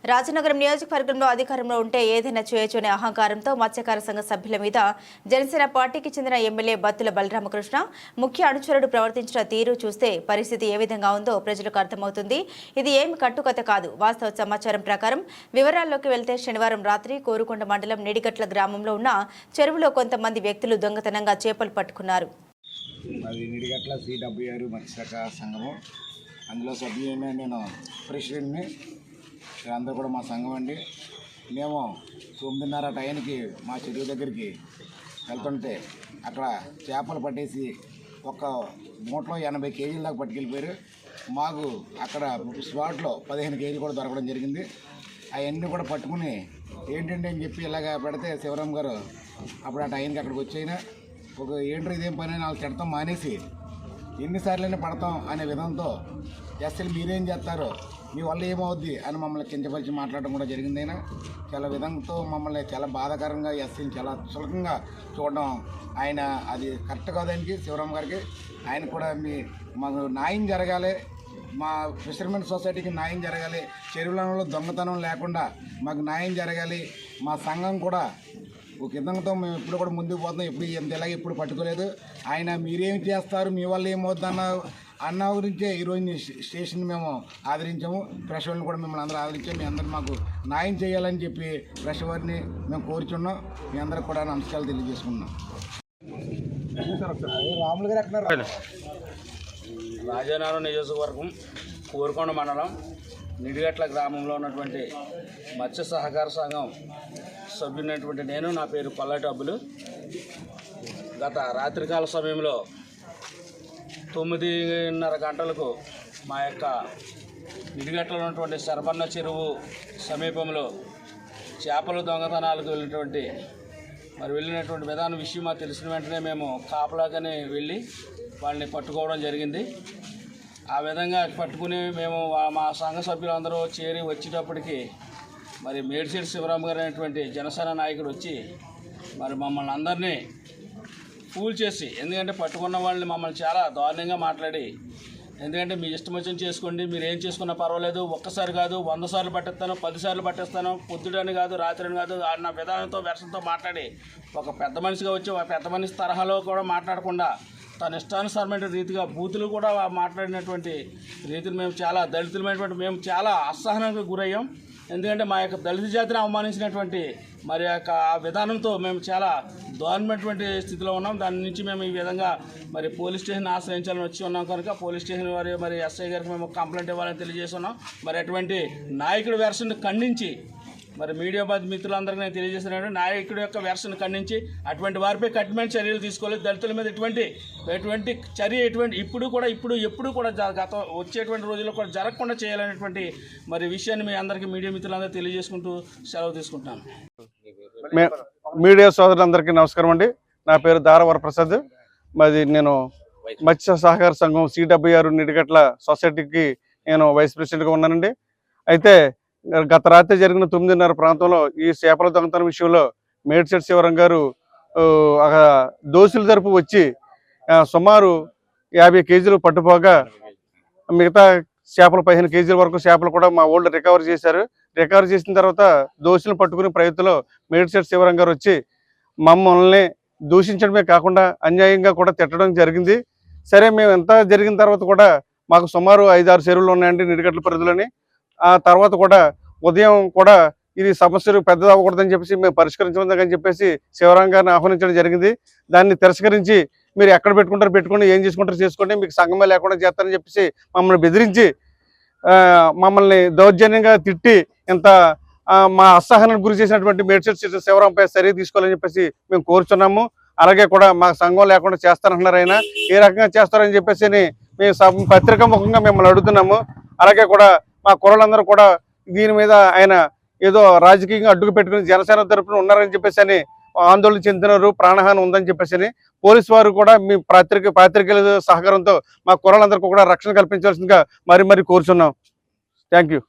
రాజనగరం నియోజకవర్గంలో అధికారంలో ఉంటే ఏదైనా చేయొచ్చు అనే అహంకారంతో మత్స్యకార సంఘ సభ్యుల మీద జనసేన పార్టీకి చెందిన ఎమ్మెల్యే బత్తుల బలరామకృష్ణ ముఖ్య అనుచరుడు ప్రవర్తించిన తీరు చూస్తే పరిస్థితి ఏ విధంగా ఉందో ప్రజలకు అర్థమవుతుంది. ఇది ఏమి కట్టుకథ కాదు. వాస్తవ సమాచారం ప్రకారం వివరాల్లోకి వెళ్తే శనివారం రాత్రి కోరుకొండ మండలం నిడిగట్ల గ్రామంలో ఉన్న చెరువులో కొంతమంది వ్యక్తులు దొంగతనంగా చేపలు పట్టుకున్నారు. నిడిగట్ల CWR మత్స్యకార సంఘము, అందులో సభ్యులైన నేను ప్రెసిడెంట్ని. అందరూ కూడా మా సంఘం అండి. మేము 9:30 టైంకి మా చెరువు దగ్గరికి వెళ్తుంటే అక్కడ చేపలు పట్టేసి ఒక మూటలో 80 కేజీల దాకా పట్టుకెళ్ళిపోయారు. మాకు అక్కడ స్పాట్లో 15 కేజీలు కూడా దొరకడం జరిగింది. అవన్నీ కూడా పట్టుకుని ఏంటంటే అని చెప్పి ఇలాగ పెడితే శివరాం గారు అప్పుడు ఆ టైంకి అక్కడికి వచ్చైనా ఏంటో ఇదేం పని అని వాళ్ళు తిడతాం మానేసి ఎన్నిసార్లైనా పడతాం అనే విధంతో అసలు మీరేం చేస్తారు, మీ వల్ల ఏమవుద్ది అని మమ్మల్ని కించపరిచి మాట్లాడడం కూడా జరిగిందైనా చాలా విధంతో మమ్మల్ని చాలా బాధాకరంగా ఎస్సీని చాలా చులకంగా చూడడం ఆయన అది కరెక్ట్ కాదానికి శివరాం గారికి. ఆయన కూడా మాకు న్యాయం జరగాలి, మా ఫిషర్మెన్ సొసైటీకి న్యాయం జరగాలి, చెరువులలో దొంగతనం లేకుండా మాకు న్యాయం జరగాలి. మా సంఘం కూడా ఒక విధంగా మేము ఎప్పుడు కూడా ముందుకు పోతున్నాం. ఎప్పుడు ఎంతలాగే ఎప్పుడు పట్టుకోలేదు. ఆయన మీరేం చేస్తారు, మీ వల్ల ఏమవుద్దన్న అన్న గురించే ఈరోజు స్టేషన్ మేము ఆదరించాము. ప్రెస్ వాళ్ళని కూడా మిమ్మల్ని అందరూ ఆదరించాము. మీ అందరూ మాకు న్యాయం చేయాలని చెప్పి ప్రెస్ వారిని మేము కోరుచున్నాం. మీ అందరికి కూడా నమస్కారాలు తెలియజేసుకున్నాం. రాములు గారు ఎక్కడ? రాజనగరం నియోజకవర్గం కోరుకొండ మండలం నిడిగట్ల గ్రామంలో ఉన్నటువంటి మత్స్య సహకార సంఘం సభ్యునటువంటి నేను, నా పేరు కొల్లాటి అబ్బులు. గత రాత్రికాల సమయంలో 9:30 గంటలకు మా యొక్క నిడిగట్లలో ఉన్నటువంటి శరబన్న చెరువు సమీపంలో చేపల దొంగతనాలకు వెళ్ళినటువంటి విధానం విషయం మాకు తెలిసిన వెంటనే మేము కాపలాగానే వెళ్ళి వాళ్ళని పట్టుకోవడం జరిగింది. ఆ విధంగా పట్టుకుని మేము మా సంఘ సభ్యులందరూ చేరి వచ్చేటప్పటికి మేడిశెట్టి శివరాం గారు అనేటువంటి జనసేన నాయకుడు వచ్చి మమ్మల్ని అందరినీ ఫూల్ చేసి, ఎందుకంటే పట్టుకున్న వాళ్ళని మమ్మల్ని చాలా దారుణంగా మాట్లాడి, ఎందుకంటే మీ ఇష్టం వచ్చిన చేసుకోండి, మీరు ఏం చేసుకున్నా పర్వాలేదు, ఒక్కసారి కాదు 100 సార్లు పట్టేస్తాను, 10 సార్లు పట్టేస్తాను, పొద్దుడని కాదు రాత్రిని కాదు అన్న విధానంతో వెర్షంతో మాట్లాడి ఒక పెద్ద మనిషిగా వచ్చి ఒక పెద్ద మనిషి తరహాలో కూడా మాట్లాడకుండా తన ఇష్టానుసారమైన రీతిగా బూతులు కూడా మాట్లాడినటువంటి రీతిని మేము చాలా దళితులమైనటువంటి మేము చాలా అసహనానికి గురయ్యాం. ఎందుకంటే మా యొక్క దళిత జాతిని అవమానించినటువంటి యొక్క ఆ విధానంతో మేము చాలా దారుణమైనటువంటి స్థితిలో ఉన్నాం. దాని నుంచి మేము ఈ విధంగా పోలీస్ స్టేషన్ ఆశ్రయించాలని వచ్చి ఉన్నాం కనుక పోలీస్ స్టేషన్ వారి ఎస్ఐ గారికి మేము కంప్లైంట్ ఇవ్వాలని తెలియజేస్తున్నాం. అటువంటి నాయకుడి వెర్షన్ ఖండించి మీడియా మిత్రులందరికీ నేను తెలియజేస్తున్నాను, నాయకుడి యొక్క వెర్షన్ ఖండించి అటువంటి వారిపై కఠినమైన చర్యలు తీసుకోవాలి. దళితుల మీద ఎటువంటి చర్య ఎప్పుడు కూడా గత వచ్చేటువంటి రోజుల్లో కూడా జరగకుండా చేయాలనేటువంటి విషయాన్ని మీ అందరికీ మీడియా మిత్రులందరూ తెలియజేసుకుంటూ సెలవు తీసుకుంటాను. మీడియా సోదరులందరికీ నమస్కారం అండి. నా పేరు దార వరప్రసాద్. నేను మత్స్య సహకార సంఘం CWR నిడిగట్ల సొసైటీకి నేను వైస్ ప్రెసిడెంట్గా ఉన్నానండి. అయితే గత రాత్రి జరిగిన 9:30 ప్రాంతంలో ఈ చేపల దొంగతనం విషయంలో మేడిశెట్టి శివరాం గారు దోషుల తరపు వచ్చి సుమారు 50 కేజీలు పట్టుపోగా మిగతా చేపలు 15 కేజీల వరకు చేపలు కూడా మా వాళ్ళు రికవర్ చేశారు. రికవర్ చేసిన తర్వాత దోషులను పట్టుకునే ప్రయత్నంలో మేడిశెట్టి శివరాం గారు వచ్చి మమ్మల్ని దూషించడమే కాకుండా అన్యాయంగా కూడా తిట్టడం జరిగింది. సరే, మేము ఎంత జరిగిన తర్వాత కూడా మాకు సుమారు 5-6 చెరువులు ఉన్నాయండి నిడిగట్ల పరిధిలోని. ఆ తర్వాత కూడా ఉదయం కూడా ఇది సమస్యలు పెద్దది అవ్వకూడదని చెప్పేసి మేము పరిష్కరించమని చెప్పేసి శివరాం గారిని ఆహ్వానించడం జరిగింది. దాన్ని తిరస్కరించి మీరు ఎక్కడ పెట్టుకుంటారు పెట్టుకోండి, ఏం చేసుకుంటారు చేసుకోండి, మీకు సంఘమే లేకుండా చేస్తారని చెప్పేసి మమ్మల్ని బెదిరించి మమ్మల్ని దౌర్జన్యంగా తిట్టి ఇంత మా అసహనానికి గురి చేసినటువంటి మేడిశెట్టి శివరాంపై చర్య తీసుకోవాలని చెప్పేసి మేము కోరుచున్నాము. అలాగే కూడా మా సంఘం లేకుండా చేస్తారంటున్నారు. ఆయన ఏ రకంగా చేస్తారని చెప్పేసి మేము పత్రికా ముఖంగా మిమ్మల్ని అడుగుతున్నాము. అలాగే కూడా మా కుర్రలందరూ కూడా దీని మీద ఆయన ఏదో రాజకీయంగా అడ్డుకు పెట్టుకుని జనసేన తరపున ఉన్నారని చెప్పేసి ఆందోళన చెందినారు, ప్రాణహాని ఉందని చెప్పేసి పోలీసు వారు కూడా మీ పాత్రికేయుల సహకారంతో మా కుర్రలందరికీ కూడా రక్షణ కల్పించాల్సిందిగా మరీ కోరుచున్నాం. Thank you.